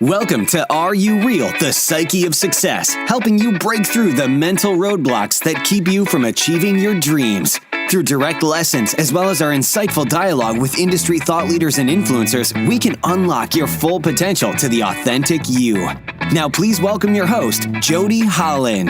Welcome to Are You Real? The Psyche of Success, helping you break through the mental roadblocks that keep you from achieving your dreams. Through direct lessons, as well as our insightful dialogue with industry thought leaders and influencers, we can unlock your full potential to the authentic you. Now please welcome your host, Jody Holland.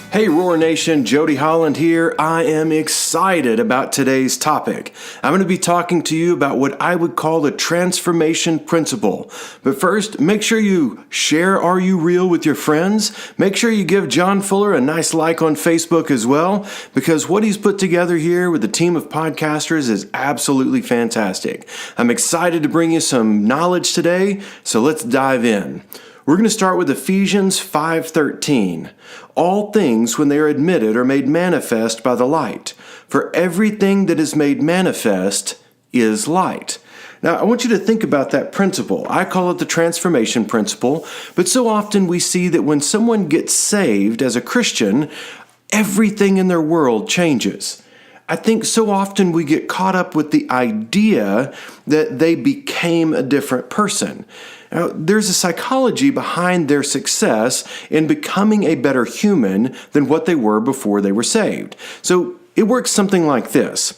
Hey Roar Nation, Jody Holland here. I am excited about today's topic. I'm going to be talking to you about what I would call the transformation principle. But first, make sure you share Are You Real with your friends. Make sure you give John Fuller a nice like on Facebook as well, because what he's put together here with a team of podcasters is absolutely fantastic. I'm excited to bring you some knowledge today, so let's dive in. We're going to start with Ephesians 5:13. All things, when they are admitted, are made manifest by the light. For everything that is made manifest is light. Now, I want you to think about that principle. I call it the transformation principle, but so often we see that when someone gets saved as a Christian, everything in their world changes. I think so often we get caught up with the idea that they became a different person. Now, there's a psychology behind their success in becoming a better human than what they were before they were saved. So it works something like this.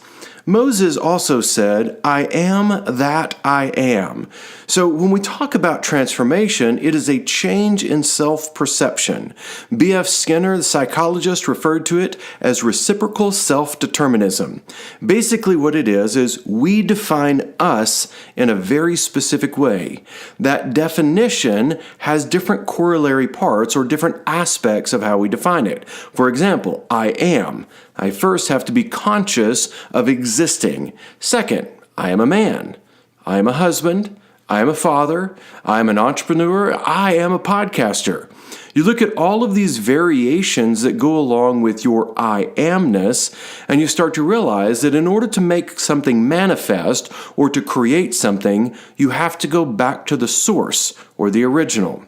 Moses also said, "I am that I am." So when we talk about transformation, it is a change in self-perception. B.F. Skinner, the psychologist, referred to it as reciprocal self-determinism. Basically what it is we define us in a very specific way. That definition has different corollary parts or different aspects of how we define it. For example, I am. I first have to be conscious of existing. Second, I am a man. I am a husband. I am a father. I am an entrepreneur. I am a podcaster. You look at all of these variations that go along with your I am-ness, and you start to realize that in order to make something manifest or to create something, you have to go back to the source or the original.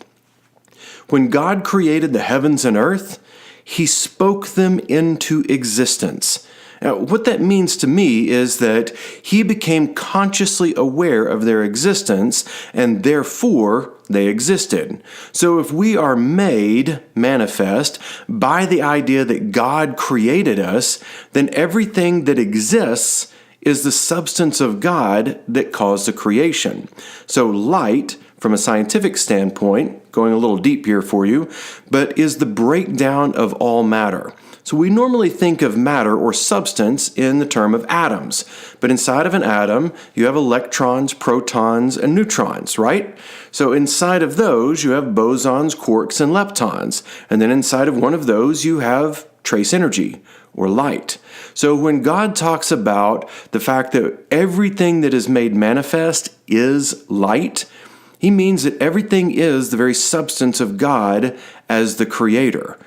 When God created the heavens and earth, He spoke them into existence. Now, what that means to me is that He became consciously aware of their existence, and therefore they existed. So if we are made manifest by the idea that God created us, then everything that exists is the substance of God that caused the creation. So light, from a scientific standpoint, going a little deep here for you, but is the breakdown of all matter. So we normally think of matter or substance in the term of atoms. But inside of an atom, you have electrons, protons, and neutrons, right? So inside of those, you have bosons, quarks, and leptons. And then inside of one of those, you have trace energy or light. So when God talks about the fact that everything that is made manifest is light, He means that everything is the very substance of God as the creator.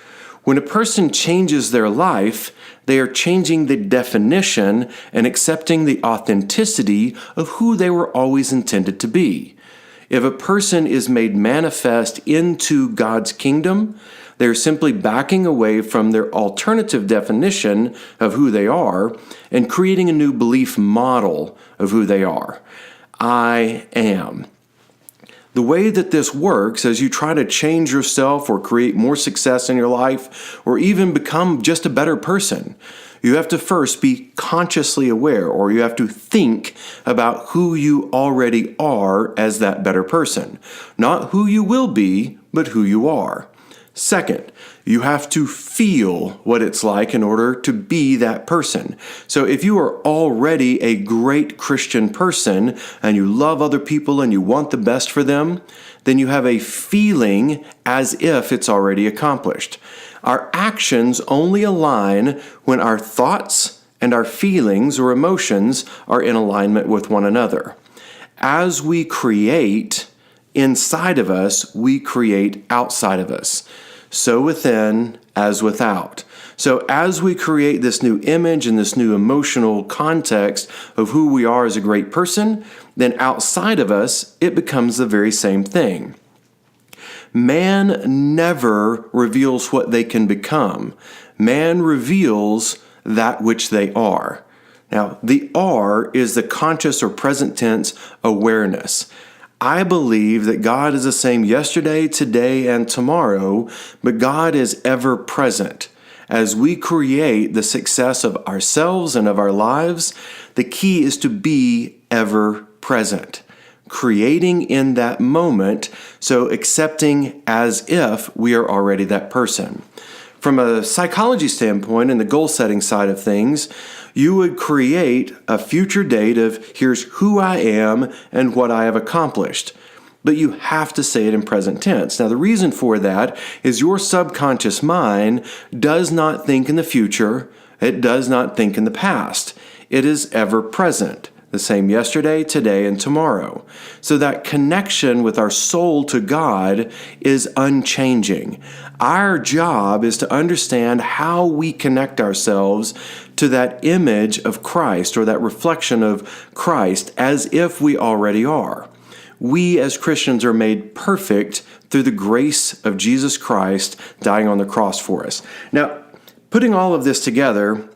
When a person changes their life, they are changing the definition and accepting the authenticity of who they were always intended to be. If a person is made manifest into God's kingdom, they're simply backing away from their alternative definition of who they are and creating a new belief model of who they are. I am. The way that this works as you try to change yourself or create more success in your life or even become just a better person, you have to first be consciously aware, or you have to think about who you already are as that better person. Not who you will be, but who you are. Second, you have to feel what it's like in order to be that person. So if you are already a great Christian person and you love other people and you want the best for them, then you have a feeling as if it's already accomplished. Our actions only align when our thoughts and our feelings or emotions are in alignment with one another. As we create inside of us, we create outside of us. So within as without. So as we create this new image and this new emotional context of who we are as a great person, then outside of us, it becomes the very same thing. Man never reveals what they can become. Man reveals that which they are. Now, the R is the conscious or present tense awareness. I believe that God is the same yesterday, today, and tomorrow, but God is ever present. As we create the success of ourselves and of our lives, the key is to be ever present. Creating in that moment, so accepting as if we are already that person. From a psychology standpoint and the goal-setting side of things, you would create a future date of here's who I am and what I have accomplished. But you have to say it in present tense. Now, the reason for that is your subconscious mind does not think in the future. It does not think in the past. It is ever present. The same yesterday, today, and tomorrow. So that connection with our soul to God is unchanging. Our job is to understand how we connect ourselves to that image of Christ or that reflection of Christ as if we already are. We as Christians are made perfect through the grace of Jesus Christ dying on the cross for us. Now, putting all of this together,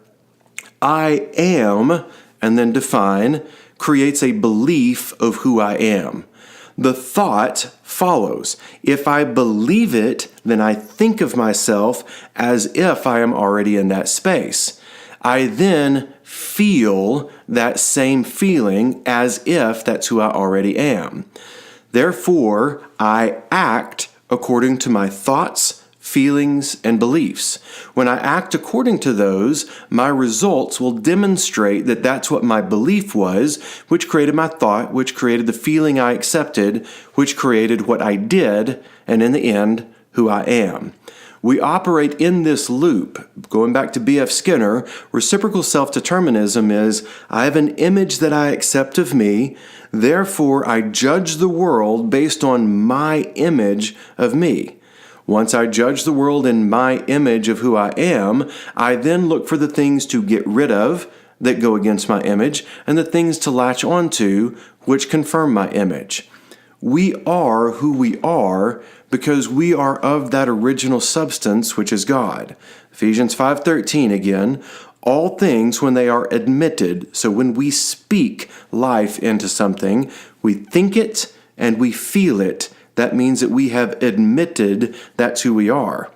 I am, and then define, creates a belief of who I am. The thought follows. If I believe it, then I think of myself as if I am already in that space. I then feel that same feeling as if that's who I already am. Therefore, I act according to my thoughts, feelings, and beliefs. When I act according to those, my results will demonstrate that that's what my belief was, which created my thought, which created the feeling I accepted, which created what I did, and in the end, who I am. We operate in this loop. Going back to B.F. Skinner, reciprocal self-determinism is, I have an image that I accept of me, therefore I judge the world based on my image of me. Once I judge the world in my image of who I am, I then look for the things to get rid of that go against my image and the things to latch onto which confirm my image. We are who we are because we are of that original substance which is God. Ephesians 5:13 again, all things when they are admitted, so when we speak life into something, we think it and we feel it. That means that we have admitted that's who we are.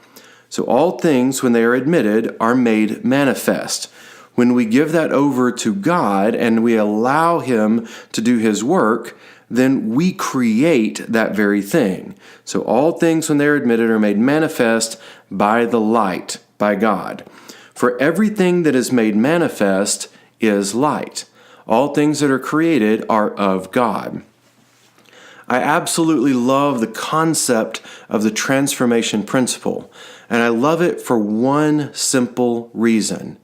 So all things, when they are admitted, are made manifest. When we give that over to God and we allow Him to do His work, then we create that very thing. So all things, when they are admitted, are made manifest by the light, by God. For everything that is made manifest is light. All things that are created are of God. I absolutely love the concept of the transformation principle, and I love it for one simple reason.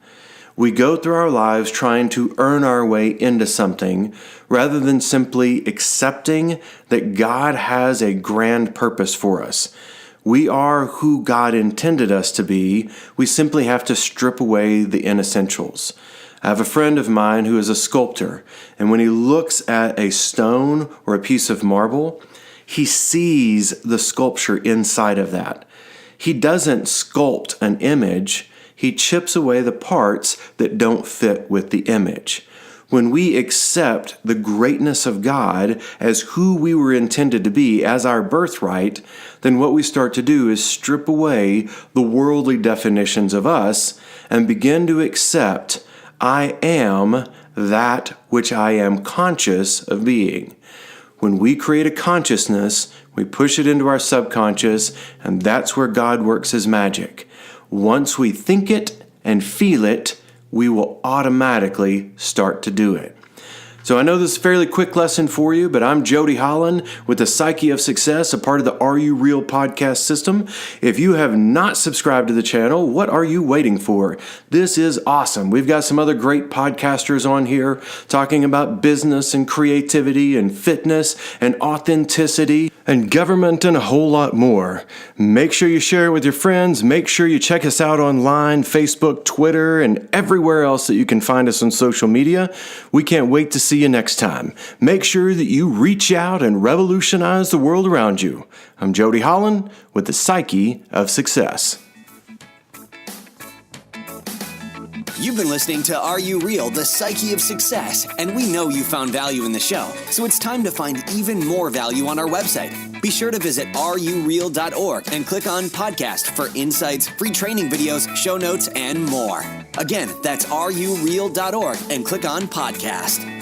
We go through our lives trying to earn our way into something rather than simply accepting that God has a grand purpose for us. We are who God intended us to be. We simply have to strip away the inessentials. I have a friend of mine who is a sculptor, and when he looks at a stone or a piece of marble, he sees the sculpture inside of that. He doesn't sculpt an image, he chips away the parts that don't fit with the image. When we accept the greatness of God as who we were intended to be, as our birthright, then what we start to do is strip away the worldly definitions of us and begin to accept I am that which I am conscious of being. When we create a consciousness, we push it into our subconscious, and that's where God works His magic. Once we think it and feel it, we will automatically start to do it. So I know this is a fairly quick lesson for you, but I'm Jody Holland with the Psyche of Success, a part of the Are You Real podcast system. If you have not subscribed to the channel, what are you waiting for? This is awesome. We've got some other great podcasters on here talking about business and creativity and fitness and authenticity and government and a whole lot more. Make sure you share it with your friends. Make sure you check us out online, Facebook, Twitter, and everywhere else that you can find us on social media. We can't wait to see you next time. Make sure that you reach out and revolutionize the world around you. I'm Jody Holland with the Psyche of Success. You've been listening to Are You Real? The Psyche of Success, and we know you found value in the show, so it's time to find even more value on our website. Be sure to visit areyoureal.org and click on Podcast for insights, free training videos, show notes, and more. Again, that's areyoureal.org and click on Podcast.